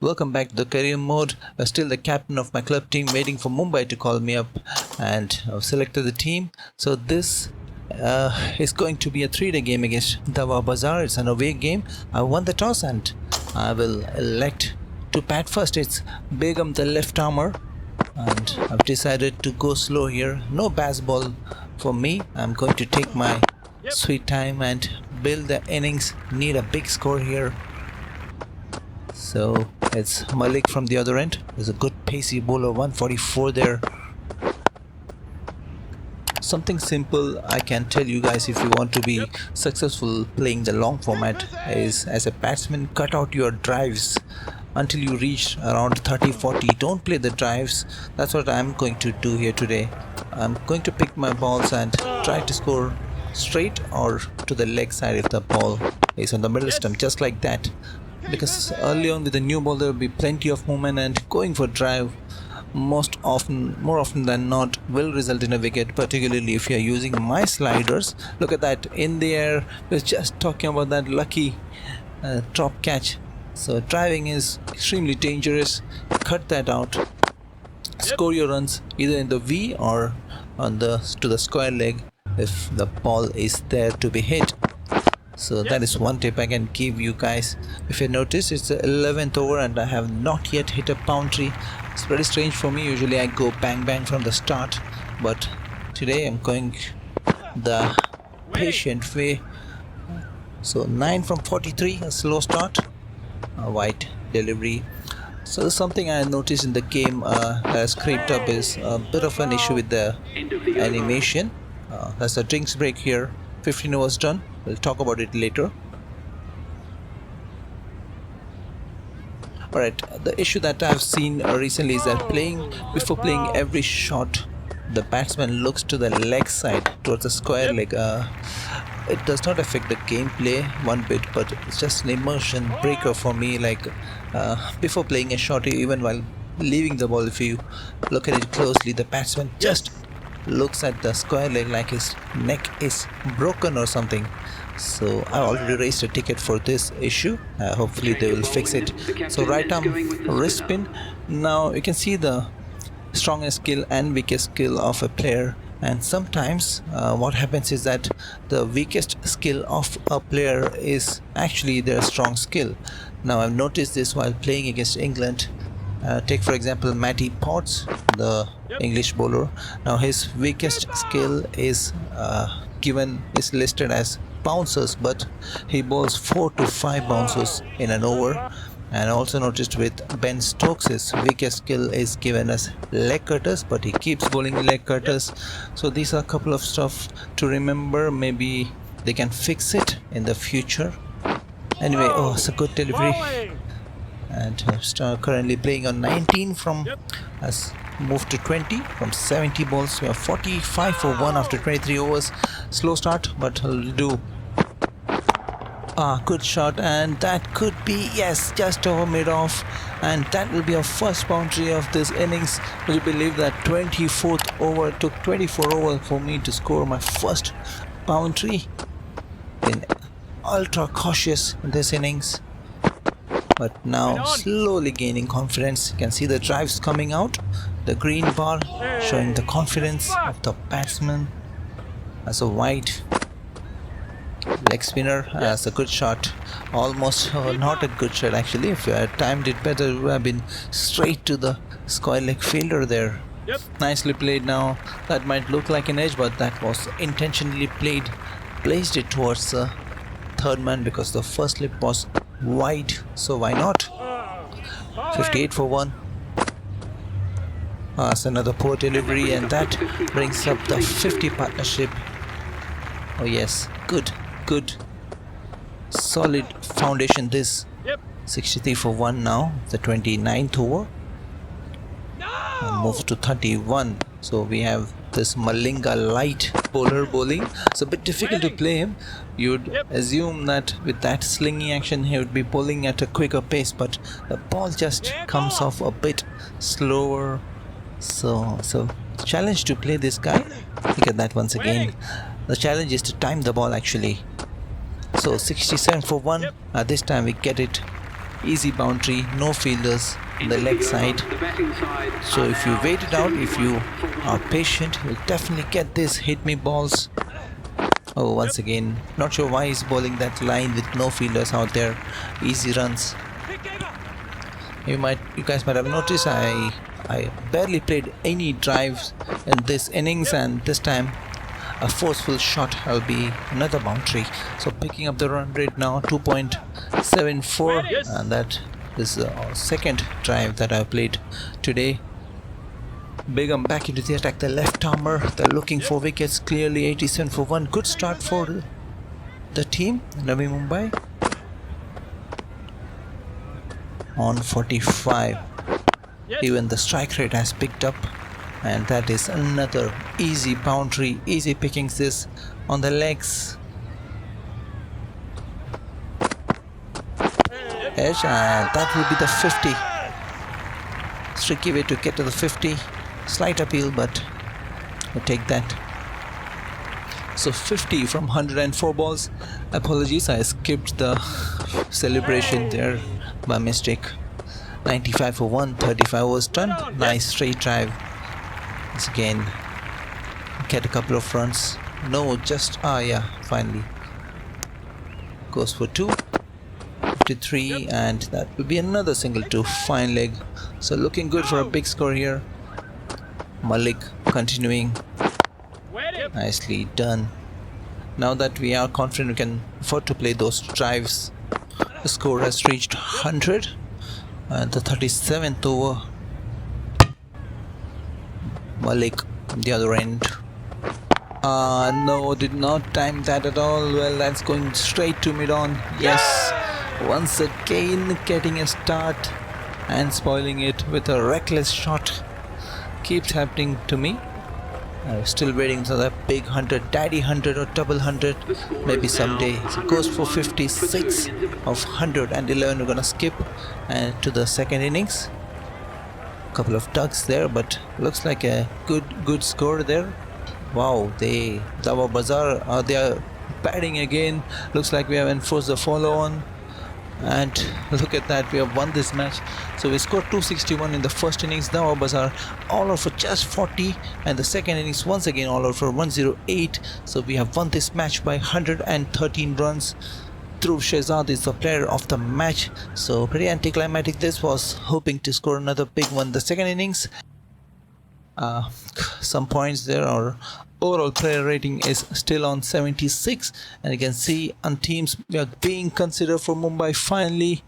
Welcome back to the career mode. Still the captain of my club team, waiting for Mumbai to call me up, and I've selected the team. So this is going to be a 3-day game against Dava Bazar. It's an away game. I won the toss and I will elect to bat first. It's Begum, the left armor, and I've decided to go slow here. No baseball for me. I'm going to take my sweet time and build the innings. Need a big score here. So it's Malik from the other end. There's a good pacey bowler, 144 there. Something simple I can tell you guys if you want to be successful playing the long format is, as a batsman, cut out your drives until you reach around 30-40. Don't play the drives. That's what I'm going to do here today. I'm going to pick my balls and try to score straight or to the leg side if the ball is on the middle stump, just like that. Because early on with the new ball there will be plenty of movement, and going for drive more often than not will result in a wicket, particularly if you are using my sliders. Look at that in the air. We're just talking about that lucky top catch. So driving is extremely dangerous. Cut that out. Score your runs either in the V or on to the square leg if the ball is there to be hit. So that is one tip I can give you guys. If you notice, it's the 11th over and I have not yet hit a boundary. It's very strange for me. Usually I go bang bang from the start, but today I'm going the patient way. So 9 from 43, a slow start, a wide delivery. So something I noticed in the game has creeped up is a bit of an issue with the animation. That's a drinks break here. 15 overs done. We'll talk about it later. Alright, the issue that I've seen recently is that before playing every shot, the batsman looks to the leg side towards the square leg. It does not affect the gameplay one bit, but it's just an immersion breaker for me. Like before playing a shot, even while leaving the ball, if you look at it closely, the batsman just looks at the square leg like his neck is broken or something. So I already raised a ticket for this issue. Hopefully they will fix it. So right arm wrist spin. Now you can see the strongest skill and weakest skill of a player, and sometimes what happens is that the weakest skill of a player is actually their strong skill. Now I've noticed this while playing against England. Take for example Matty Potts, the English bowler. Now his weakest skill is listed as bouncers, but he bowls 4 to 5 bouncers in an over. And also noticed with Ben Stokes' weakest skill is given as leg cutters, but he keeps bowling leg cutters. So these are a couple of stuff to remember. Maybe they can fix it in the future. Anyway, oh, it's a good delivery. And currently playing on 19 from has moved to 20 from 70 balls. We are 45 for 1 after 23 overs. Slow start, but I'll do. Good shot, and that could be, yes, just over mid-off, and that will be our first boundary of this innings. Will you believe that 24th over took 24 overs for me to score my first boundary? Been ultra cautious in this innings, but now slowly gaining confidence. You can see the drives coming out, the green bar showing the confidence of the batsman. As a wide leg spinner, as a good shot, almost not a good shot actually. If you had timed it better, it would have been straight to the square leg fielder there. Nicely played. Now that might look like an edge, but that was intentionally played. Placed it towards the third man because the first slip was wide, so why not? 58 for 1. That's another poor delivery, and that brings up the 50 partnership. Oh yes, good solid foundation this. 63 for 1 now, the 29th over, and move to 31. So we have this Malinga light bowler bowling. It's a bit difficult to play him. You'd assume that with that slinging action he would be bowling at a quicker pace, but the ball just comes off a bit slower. So challenge to play this guy. Look at that once again. The challenge is to time the ball actually. So 67 for 1. This time we get it easy boundary, no fielders on the leg side. So if you wait it out, if you are patient, you'll definitely get this hit me balls. Oh, once again, not sure why he's bowling that line with no fielders out there. Easy runs. You guys might have noticed I barely played any drives in this innings, and this time a forceful shot will be another boundary. So picking up the run rate now 2.74, and that is the second drive that I played today. Begum back into the attack, the left armer, they're looking for wickets, clearly 87 for 1. Good start for the team, Navi Mumbai. On 45, even the strike rate has picked up, and that is another easy boundary, easy pickings this on the legs. Edge, and that will be the 50. Tricky way to get to the 50. Slight appeal, but we'll take that. So 50 from 104 balls. Apologies, I skipped the celebration there by mistake. 95 for 1, 35 was done. Nice straight drive. Once again, get a couple of runs. No, just yeah, finally goes for 2. 53, and that will be another single to fine leg. So looking good for a big score here. Malik continuing. Nicely done. Now that we are confident we can afford to play those drives. The score has reached 100, and the 37th over. Malik on the other end. No, did not time that at all. Well, that's going straight to mid-on. Yes, once again getting a start and spoiling it with a reckless shot. Keeps happening to me. I'm still waiting for that big 100, daddy 100 or double 100, maybe someday. So goes for 56 of 111. We're gonna skip and to the second innings. Couple of ducks there, but looks like a good score there. Wow, Dava Bazar, they are batting again. Looks like we have enforced the follow on. And look at that, we have won this match. So we scored 261 in the first innings. Dava Bazar all out for just 40, and the second innings once again all out for 108. So we have won this match by 113 runs. Dhruv Shehzad is the player of the match. So pretty anticlimactic this was, hoping to score another big one the second innings. Some points there. Our overall player rating is still on 76, and you can see on teams we are being considered for Mumbai finally.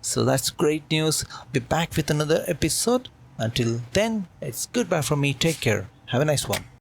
So that's great news. Be back with another episode. Until then, it's goodbye from me. Take care. Have a nice one.